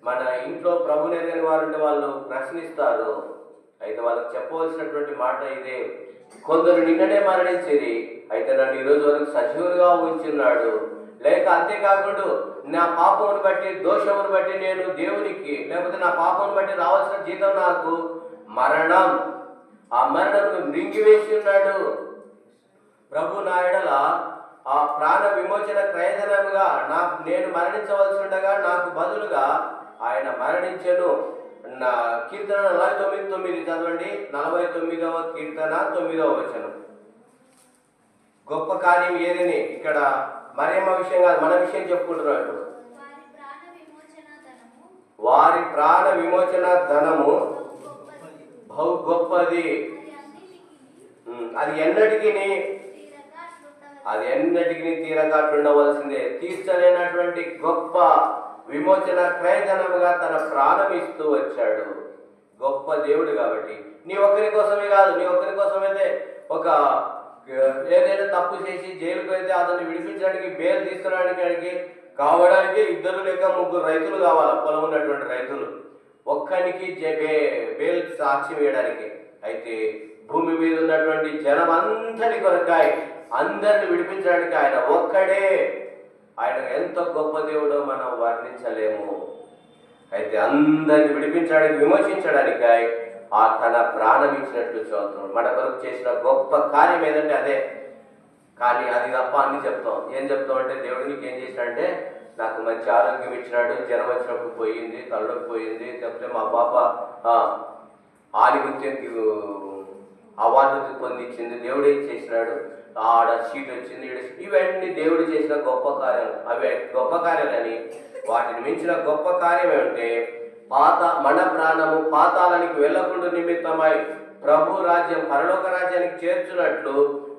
మన ఇంట్లో ప్రభుని ఎరగని వారు ఉంటే వాళ్ళు ప్రశ్నిస్తారు. అయితే వాళ్ళకి చెప్పవలసినటువంటి మాట ఇదే, కొందరు నిన్ననే మరణించేది, అయితే నన్ను ఈరోజు వరకు సజీవులుగా ఉంచున్నాడు. లేక అంతేకాకుండా నా పాపమును బట్టి, దోషమును బట్టి నేను దేవునికి, లేకపోతే నా పాపమును బట్టి రావాల్సిన జీతం నాకు మరణం, ఆ మరణంను మృంగివేసి ఉన్నాడు. ప్రభు నా ఎడల ఆ ప్రాణ విమోచన క్రయధనముగా నేను మరణించవలసి ఉండగా నాకు బదులుగా ఆయన మరణించెను. నా కీర్తన 49:9 చదవండి. 49వ కీర్తన 9వ వచనం. గొప్ప కార్యం ఏదని ఇక్కడ మరియమ్మ విషయం కాదు, మన విషయం చెప్పుకుంటున్నాడు. వారి ప్రాణ విమోచన ధనము బహు గొప్పది, అది ఎన్నటికీ తీరకట్లుండవలసిందే. తీర్చలేనటువంటి గొప్ప విమోచన క్రయధనముగా తన ప్రాణం ఇస్తూ వచ్చాడు. గొప్ప దేవుడు కాబట్టి నీ ఒక్కరి కోసమే కాదు, నీ ఒక్కరి కోసమైతే ఒక ఏదైనా తప్పు చేసి జైలుకు వెళ్తే అతన్ని విడిపించడానికి, బెయిల్ తీసుకురావడానికి కావడానికి 2 లేక 3 రైతులు కావాలి, పొలం ఉన్నటువంటి రైతులు, ఒక్కరికి బెయిల్ సాక్ష్యం వేయడానికి. అయితే భూమి మీద ఉన్నటువంటి జనం అందరి కొరకాయ అందరిని విడిపించడానికి ఆయన ఒక్కడే. ఆయన ఎంత గొప్ప దేవుడో మనం వర్ణించలేము. అయితే అందరిని విడిపించడానికి, విమోచించడానికై ఆ తన ప్రాణం ఇచ్చినట్లు చూద్దాం. మన కొరకు చేసిన గొప్ప కార్యం ఏదంటే అదే. కానీ అది తప్ప అన్ని చెప్తాం. ఏం చెప్తాం అంటే దేవుడు నీకు ఏం చేసినాడంటే నాకు మంచి ఆరోగ్యం ఇచ్చినాడు, జ్వరం వచ్చినప్పుడు పోయింది, తలలోకి పోయింది, చెప్తే మా పాప ఆలిముత్యం అవార్డు పొందించింది, దేవుడు ఏం చేసినాడు, ఆడ సీట్ వచ్చింది, ఇవన్నీ దేవుడు చేసిన గొప్ప కార్యాలు. అవి గొప్ప కార్యాలని వాటిని మించిన గొప్ప కార్యం ఏమంటే మన ప్రాణము పాతాళానికి వెళ్ళకుండా నిమిత్తమై ప్రభు రాజ్యం పరలోక రాజ్యానికి చేర్చున్నట్లు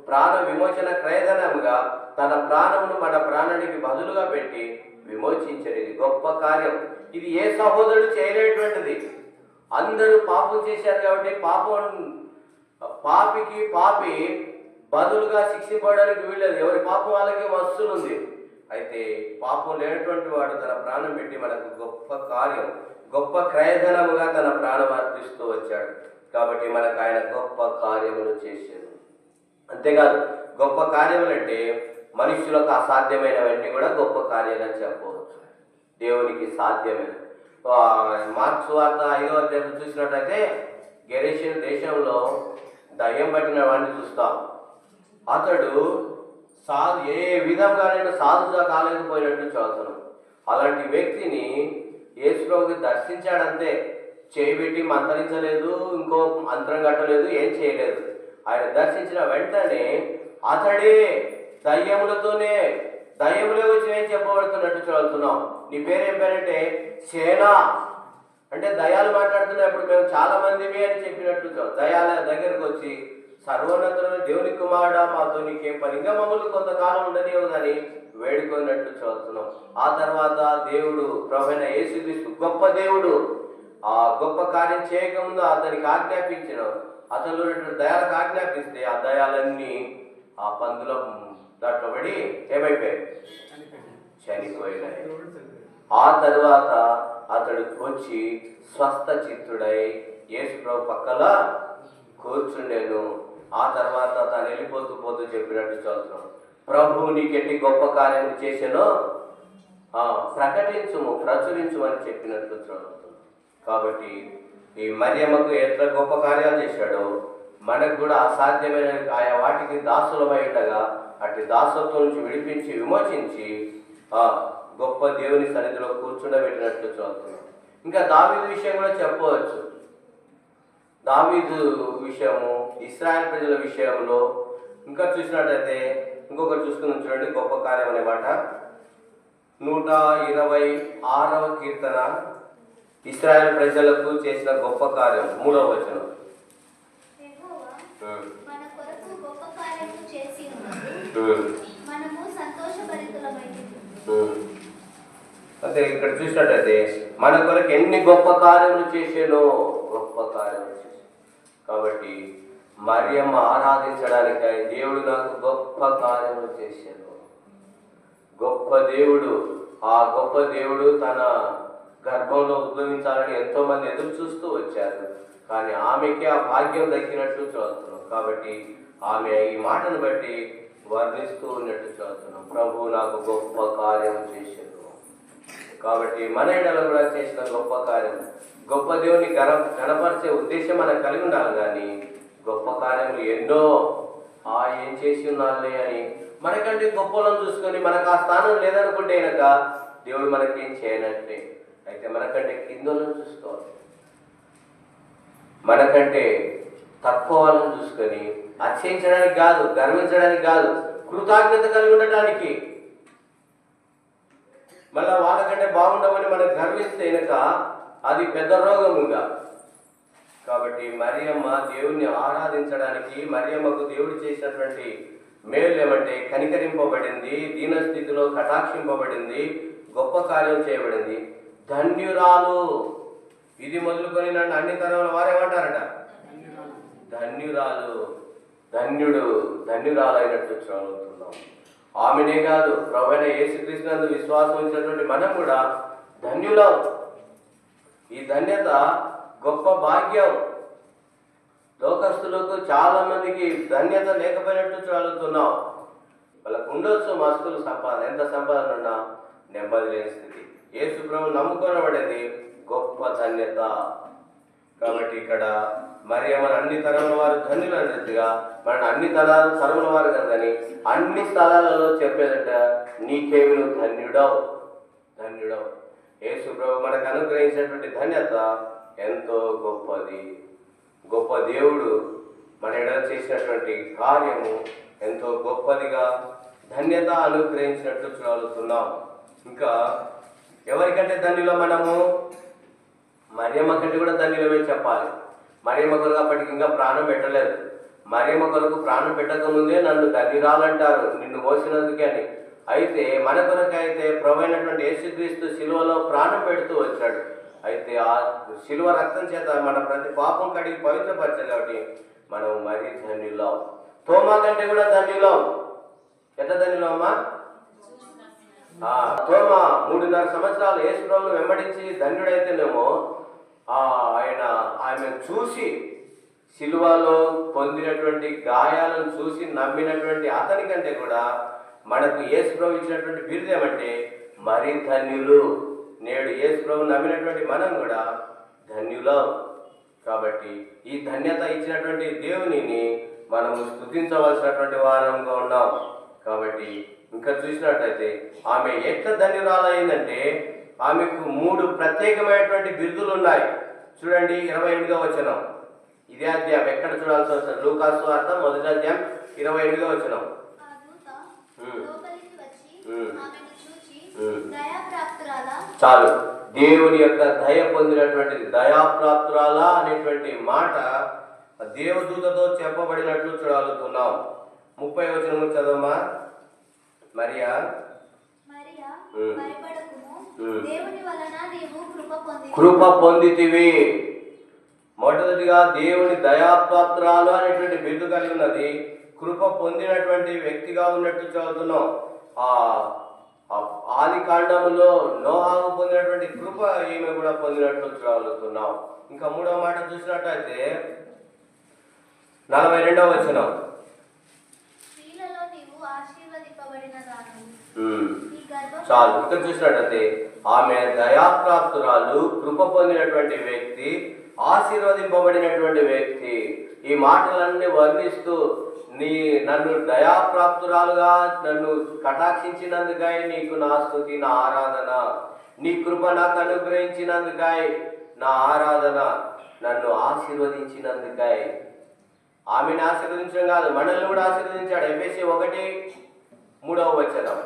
ప్రాణ విమోచన క్రయధనంగా తన ప్రాణమును మన ప్రాణానికి బదులుగా పెట్టి విమోచించేది గొప్ప కార్యం. ఇది ఏ సహోదరుడు చేయలేటువంటిది. అందరూ పాపం చేశారు కాబట్టి పాపి బదులుగా శిక్షింపడానికి వీల్లేదు. ఎవరి పాపం వాళ్ళకి వస్తువులు ఉంది. అయితే పాపం లేనటువంటి వాడు తన ప్రాణం పెట్టి మనకు గొప్ప కార్యం, గొప్ప క్రయధనముగా తన ప్రాణం అర్పిస్తూ వచ్చాడు. కాబట్టి మనకు ఆయన గొప్ప కార్యములు చేశాడు. అంతేకాదు, గొప్ప కార్యములంటే మనుషులకు అసాధ్యమైనవన్నీ కూడా గొప్ప కార్యాలని చెప్పవచ్చు. దేవునికి సాధ్యమైన మార్క్స్ వార్త 5వ అధ్యాయం చూసినట్లయితే గెరేషియన్ దేశంలో దయ్యం పట్టిన వాడిని చూస్తాం. అతడు ఏ విధంగానైనా సాధుగా కాలేకపోయినట్టు చదువుతున్నాం. అలాంటి వ్యక్తిని యేసుప్రభువుకి దర్శించాడంతే. చేయబెట్టి మంత్రించలేదు, ఇంకో మంత్రం కట్టలేదు, ఏం చేయలేదు. ఆయన దర్శించిన వెంటనే అతడే దయ్యములే వచ్చి ఏం చెప్పబడుతున్నట్టు చదువుతున్నాం. నీ పేరేం పేరంటే సేనా, అంటే దయాలు మాట్లాడుతున్నప్పుడు మేము చాలా మందివి అని చెప్పినట్లు దయాల దగ్గరకు వచ్చి సర్వోన్నతులను దేవుని కుమారుడా మాతో నీకేం పని, ఇంకా మమ్మల్ని కొంతకాలం ఉండనివ్వదని వేడుకున్నట్టు చదువుతున్నాం. ఆ తర్వాత దేవుడు ప్రభువైన యేసుక్రీస్తు గొప్ప దేవుడు ఆ గొప్ప కార్యం చేయకముందు అతనికి ఆజ్ఞాపించిన అతను దయాలకు ఆజ్ఞాపిస్తే ఆ దయాలన్నీ ఆ పందుల దాంట్లో పడి ఏమైపోయాయి, చనిపోయినాయి. ఆ తర్వాత అతడు వచ్చి స్వస్థ చిత్తుడై యేసు ప్రభు పక్కల కూర్చుండెను. ఆ తర్వాత తను వెళ్ళిపోతూ చెప్పినట్టు చదువుతున్నాం. ప్రభు నీకెట్టి గొప్ప కార్యం చేసానో ప్రచురించు అని చెప్పినట్టు చదువుతున్నాం. కాబట్టి ఈ మరియమ్మకు ఎట్లా గొప్ప కార్యాలు చేశాడో మనకు కూడా అసాధ్యమైన ఆయా వాటికి దాసులమై ఉండగా అటు దాసత్వం నుంచి విడిపించి విమోచించి గొప్ప దేవుని సన్నిధిలో కూర్చుండబెట్టినట్లు చదువుతున్నాం. ఇంకా దావీదు విషయం కూడా చెప్పవచ్చు. దావీదు విషయము, ఇశ్రాయేల్ ప్రజల విషయంలో ఇంకా చూసినట్లయితే ఇంకొకటి చూసుకుని చూడండి. గొప్ప కార్యం అనే మాట 126వ కీర్తన, ఇశ్రాయేల్ ప్రజలకు చేసిన గొప్ప కార్యం 3వ వచనం. అంటే ఇక్కడ చూసినట్లయితే మన కొరకు ఎన్ని గొప్ప కార్యములు చేసానో, గొప్ప కార్యములు చేశాను. కాబట్టి మరియమ్మ ఆరాధించడానికి దేవుడు నాకు గొప్ప కార్యములు చేశాను. గొప్ప దేవుడు, ఆ గొప్ప దేవుడు తన గర్భంలో ఉద్భవించాలని ఎంతో మంది ఎదురు చూస్తూ వచ్చారు. కానీ ఆమెకి ఆ భాగ్యం దక్కినట్టు చదువుతున్నాం. కాబట్టి ఆమె ఈ మాటను బట్టి వర్ణిస్తూ ఉన్నట్టు చదువుతున్నాం. ప్రభు నాకు గొప్ప కార్యం చేశాను. కాబట్టి మన ఎడల కూడా చేసిన గొప్ప కార్యం, గొప్ప దేవుని గణపరిచే ఉద్దేశం మనకు కలిగి ఉండాలి. కానీ గొప్ప కార్యములు ఎన్నో ఏం చేసి ఉన్నాలే అని మనకంటే గొప్పలను చూసుకొని మనకు ఆ స్థానం లేదనుకుంటే కనుక దేవుడు మనకేం చేయనట్లే. అయితే మనకంటే కిందలను చూసుకోవాలి, మనకంటే తక్కువ వాళ్ళని చూసుకొని అతిశయించడానికి కాదు, గర్వించడానికి కాదు, కృతజ్ఞత కలిగి ఉండటానికి. మళ్ళీ వాళ్ళకంటే బాగుండమని మనం గర్విస్తే కనుక అది పెద్ద రోగముగా. కాబట్టి మరియమ్మ దేవుణ్ణి ఆరాధించడానికి, మరియమ్మకు దేవుడు చేసినటువంటి మేలు ఏమంటే కనికరింపబడింది, దీనస్థితిలో కటాక్షింపబడింది, గొప్ప కార్యం చేయబడింది. ధన్యురాలు, ఇది మొదలుకొని నన్ను అన్ని తరాల వారేమంటారట, ధన్యురాలు, ధన్యురాలు అయినట్టు చదువుతున్నాం. ఆమెనే కాదు, ప్రభువైన యేసుక్రీస్తునందు విశ్వాసం ఉంచినటువంటి మనం కూడా ధన్యులం. ఈ ధన్యత గొప్ప భాగ్యం. లోకస్తులకు చాలా మందికి ధన్యత లేకపోయినట్టు చదువుతున్నాం. వాళ్ళకు ఉండొచ్చు మస్తులు సంపాదన, ఎంత సంపాదన ఉన్నా నెమ్మది లేని స్థితి. యేసు ప్రభు నమ్ముకొనబడేది గొప్ప ధన్యత. కాబట్టి ఇక్కడ మరియమ్మ అన్ని తరముల వారు ధన్యులు అన్నట్టుగా మన అన్ని తరముల వారు కదని అన్ని స్థలాలలో చెప్పేదట, నీకేమి ధన్యుడవు. యేసు ప్రభు మనకు అనుగ్రహించినటువంటి ధన్యత ఎంతో గొప్పది. గొప్ప దేవుడు మన ఎడల చేసినటువంటి కార్యము ఎంతో గొప్పదిగా ధన్యత అనుగ్రహించినట్టు చదువుతున్నాం. ఇంకా ఎవరికంటే ధన్యులో మనము? మరియమ్మ కంటే కూడా ధన్యులమే చెప్పాలి. మరియమ్మ కొరకు అప్పటికి ఇంకా ప్రాణం పెట్టలేదు. మరియమ్మ కొరకు ప్రాణం పెట్టకముందే నన్ను ధన్యురాలంటారు నిన్ను మోసినందుకే అని. అయితే మన కొరకు అయితే ప్రభు అయినటువంటి యేసుక్రీస్తు శిలువలో ప్రాణం పెడుతూ వచ్చాడు. అయితే ఆ శిలువ రక్తం చేత మన ప్రతి పాపం కడిగి పవిత్రపరచాలి. కాబట్టి మనం మరీ ధన్యులం. తోమా కంటే కూడా ధన్యులం. ఎంత ధన్యులం అమ్మా? తోమా 3.5 సంవత్సరాలు యేసు ప్రభువును వెంబడించి ధన్యుడైతేనేమో ఆమె చూసి శిలువలో పొందినటువంటి గాయాలను చూసి నమ్మినటువంటి అతని కంటే కూడా మనకు యేసు ప్రభు ఇచ్చినటువంటి బిరుదు ఏమంటే మరీ ధన్యులు. నేడు యేసు ప్రభు నమ్మినటువంటి మనం కూడా ధన్యులం. కాబట్టి ఈ ధన్యత ఇచ్చినటువంటి దేవునిని మనము స్తుతించవలసినటువంటి వారంగా ఉన్నాం. కాబట్టి ఇంకా చూసినట్టయితే ఆమె ఎట్లా ధన్యురాలైందంటే ఆమెకు 3 ప్రత్యేకమైనటువంటి బిరుదులు ఉన్నాయి. చూడండి 28వ వచనం. ఇదే అధ్యాయం ఎక్కడ చూడాల్సి వస్తుంది? లూకాసు వార్త 1వ అధ్యాయం 28వ వచనం. చాలు. దేవుని యొక్క దయ పొందినటువంటి దయాప్రాప్తురాలా అనేటువంటి మాట దేవదూతతో చెప్పబడినట్లు చూడగలుగుతున్నాం. 30వ వచనం చదవమా. మరియా కృప పొందితివి. మొదటిగా దేవుని దయాప్రాప్తురాలు అనేటువంటి బిరుదు కలిగి ఉన్నది. కృప పొందినటువంటి వ్యక్తిగా ఉన్నట్టు చదువుతున్నాం. ఆది కాండములో నోహాకు పొందినటువంటి కృప ఈమె కూడా పొందినట్లు చదువుతున్నాం. ఇంకా 3వ మాట చూసినట్టయితే 42వ వచనం. చాలు. ఇక్కడ చూసినట్టయితే ఆమె దయాప్రాప్తురాలు, కృప పొందినటువంటి వ్యక్తి, ఆశీర్వదింపబడినటువంటి వ్యక్తి. ఈ మాటలన్నీ వర్ణిస్తూ నన్ను దయాప్రాప్తురాలుగా నన్ను కటాక్షించినందుకై నీకు నా స్తుతి, నా ఆరాధన. నీ కృప నాకు అనుగ్రహించినందుకై నా ఆరాధన. నన్ను ఆశీర్వదించినందుకై. ఆమెను ఆశీర్వదించడం కాదు, మనల్ని కూడా ఆశీర్వదించాడు. ఎఫెసీ 1:3వ వచనం.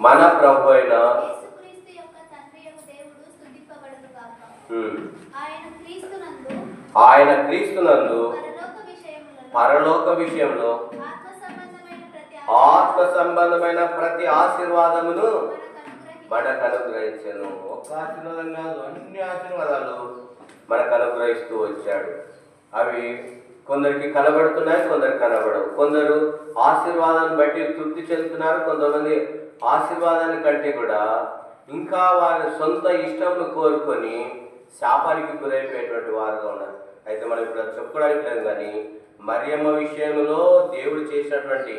మన ప్రభు అయిన ఆయన క్రీస్తునందు పరలోక విషయంలో ఆత్మ సంబంధమైన ప్రతి ఆశీర్వాదమును మనకు అనుగ్రహించను. ఒక్క ఆశీర్వాదం కాదు, అన్ని ఆశీర్వాదాలు మనకు అనుగ్రహిస్తూ వచ్చాడు. అవి కొందరికి కనబడుతున్నాయి, కొందరికి కనబడవు. కొందరు ఆశీర్వాదాన్ని బట్టి తృప్తి చెందుతున్నారు. కొంతమంది ఆశీర్వాదాన్ని కంటే కూడా ఇంకా వారి సొంత ఇష్టంను కోరుకొని శాపానికి గురైపోయేటువంటి వారుగా ఉన్నారు. అయితే మనం ఇప్పుడు చెప్పుకోవడానికి లేదు, కానీ మరియమ్మ విషయంలో దేవుడు చేసినటువంటి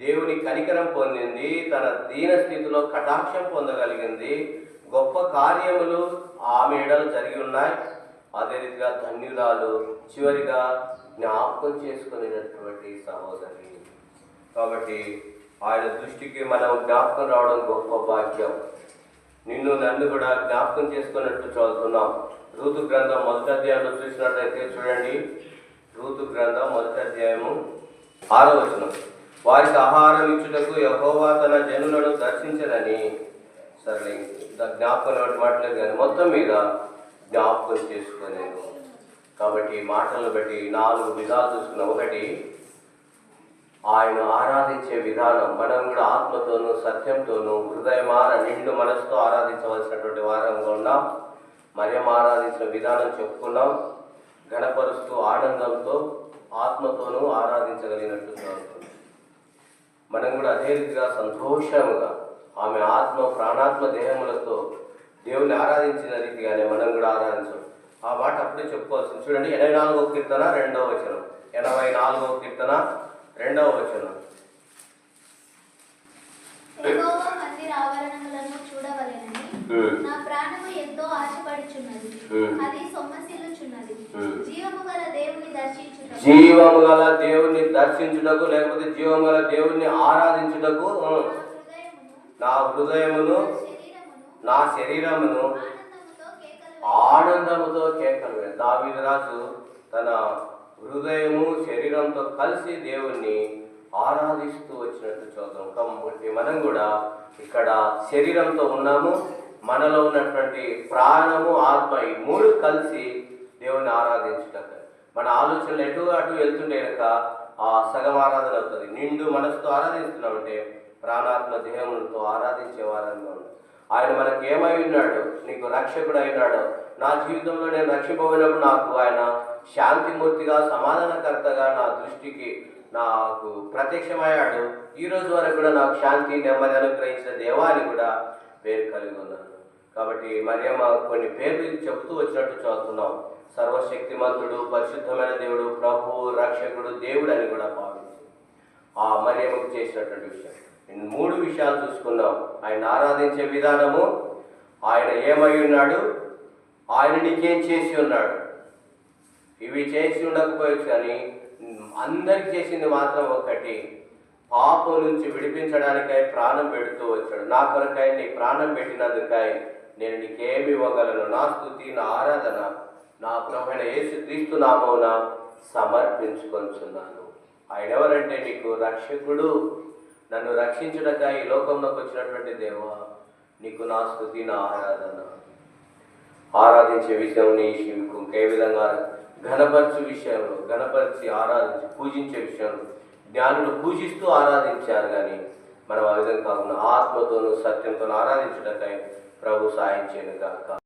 దేవుని కనికరం పొందింది. తన దీన స్థితిలో కటాక్షం పొందగలిగింది. గొప్ప కార్యములు ఆమె ఎడలు జరిగి ఉన్నాయి. అదే రీతిగా ధన్యురాలు, చివరిగా జ్ఞాపకం చేసుకునేటటువంటి సహోదరి. కాబట్టి ఆయన దృష్టికి మనం జ్ఞాపకం రావడం గొప్ప భాగ్యం. నిన్ను నన్ను కూడా జ్ఞాపకం చేసుకున్నట్టు చదువుతున్నాం. రూతు గ్రంథం 1వ అధ్యాయంలో చూసినట్లయితే చూడండి. రూతు గ్రంథం 1వ అధ్యాయము 6వ వచనం. వారికి ఆహారం ఇచ్చుటకు యెహోవా తన జనులను దర్శించదని. సరే, జ్ఞాపకం మాటలేదు కానీ మొత్తం మీద జ్ఞాపకం చేసుకునేది. కాబట్టి మాటలను బట్టి 4 విధాలు చూసుకున్నాం. ఒకటి, ఆయన ఆరాధించే విధానం. మనం కూడా ఆత్మతోనూ సత్యంతోనూ హృదయమార నిండు మనసుతో ఆరాధించవలసినటువంటి వారంగా ఉన్నాం. మరియమ్మ ఆరాధించిన విధానం చెప్పుకున్నాం. ఘనపరుస్తూ ఆనందంతో ఆత్మతోనూ ఆరాధించగలిగినట్టు చదువుతున్నాం. మనం కూడా అదే రీతిగా సంతోషంగా ఆమె ఆత్మ ప్రాణాత్మ దేహములతో దేవుని ఆరాధించిన రీతిగానే మనం కూడా ఆరాధించాం. ఆ మాట అప్పుడే చెప్పుకోవాల్సింది. చూడండి 84వ కీర్తన 2వ వచనం. 84వ కీర్తన 2వ వచనం. నా ప్రాణము ఎంతో ఆశపడుచున్నది, అది సొమ్మసిల్లుచున్నది. జీవము గల దేవుని దర్శించుటకు లేకపోతే జీవము గల దేవుని ఆరాధించుటకు నా హృదయమును నా శరీరమును ఆనందముతో కేకలు. దావీదు రాజు తన హృదయము శరీరంతో కలిసి దేవుణ్ణి ఆరాధిస్తూ వచ్చినట్టు చూద్దాం. కాబట్టి మనం కూడా ఇక్కడ శరీరంతో ఉన్నాము, మనలో ఉన్నటువంటి ప్రాణము ఆత్మ ఈ మూడు కలిసి దేవుణ్ణి ఆరాధించటం. మన ఆలోచనలు ఎటు అటు వెళ్తుండే కనుక ఆ సగం ఆరాధన అవుతుంది. నిండు మనసుతో ఆరాధిస్తున్నామంటే ప్రాణాత్మ దేహములతో ఆరాధించే వారంగా ఉంది. ఆయన మనకి ఏమై ఉన్నాడు? నీకు రక్షకుడు అయినాడు. నా జీవితంలో నేను రక్షింపబడినప్పుడు నాకు ఆయన శాంతిమూర్తిగా సమాధానకర్తగా నా దృష్టికి నాకు ప్రత్యక్షమయ్యాడు. ఈ రోజు వరకు కూడా నాకు శాంతి నెమ్మది అనుగ్రహించిన దేవాన్ని కూడా పేరు కలిగి ఉన్నాను. కాబట్టి మరియమ్మ కొన్ని పేర్లు చెబుతూ వచ్చినట్టు చదువుతున్నాం. సర్వశక్తిమంతుడు, పరిశుద్ధమైన దేవుడు, ప్రభువు, రక్షకుడు, దేవుడు అని కూడా భావించి ఆ మరియమ్మకు చేసినటువంటి విషయం. మూడు విషయాలు చూసుకుందాం. ఆయన ఆరాధించే విధానము, ఆయన ఏమై ఉన్నాడు, ఆయన నీకేం చేసి ఉన్నాడు. ఇవి చేసి ఉండకపోవచ్చు కానీ అందరికి చేసింది మాత్రం ఒకటి, పాపం నుంచి విడిపించడానికై ప్రాణం పెడుతూ వచ్చాడు. నా కొరకై నీ ప్రాణం పెట్టినందుకై నేను నీకేమి ఇవ్వగలను? నా స్తుతి, నా ఆరాధన నా ప్రభువైన యేసుక్రీస్తు నామమున సమర్పించుకొంచున్నాను. ఆయన ఎవరంటే నీకు రక్షకుడు, నన్ను రక్షించుటకై ఈ లోకంలోకి వచ్చినటువంటి దేవా, నీకు నా స్తుతి, నా ఆరాధన. ఆరాధించే విషయం నీ ఇంకే విధంగా ఘనపరచు విషయంలో, ఘనపరిచి ఆరాధించి పూజించే విషయంలో జ్ఞానులు పూజిస్తూ ఆరాధించారు. కానీ మనం ఆ విధంగా కాకుండా ఆత్మతోనూ సత్యంతో ఆరాధించుటకై ప్రభు సాయం చేయను గాక.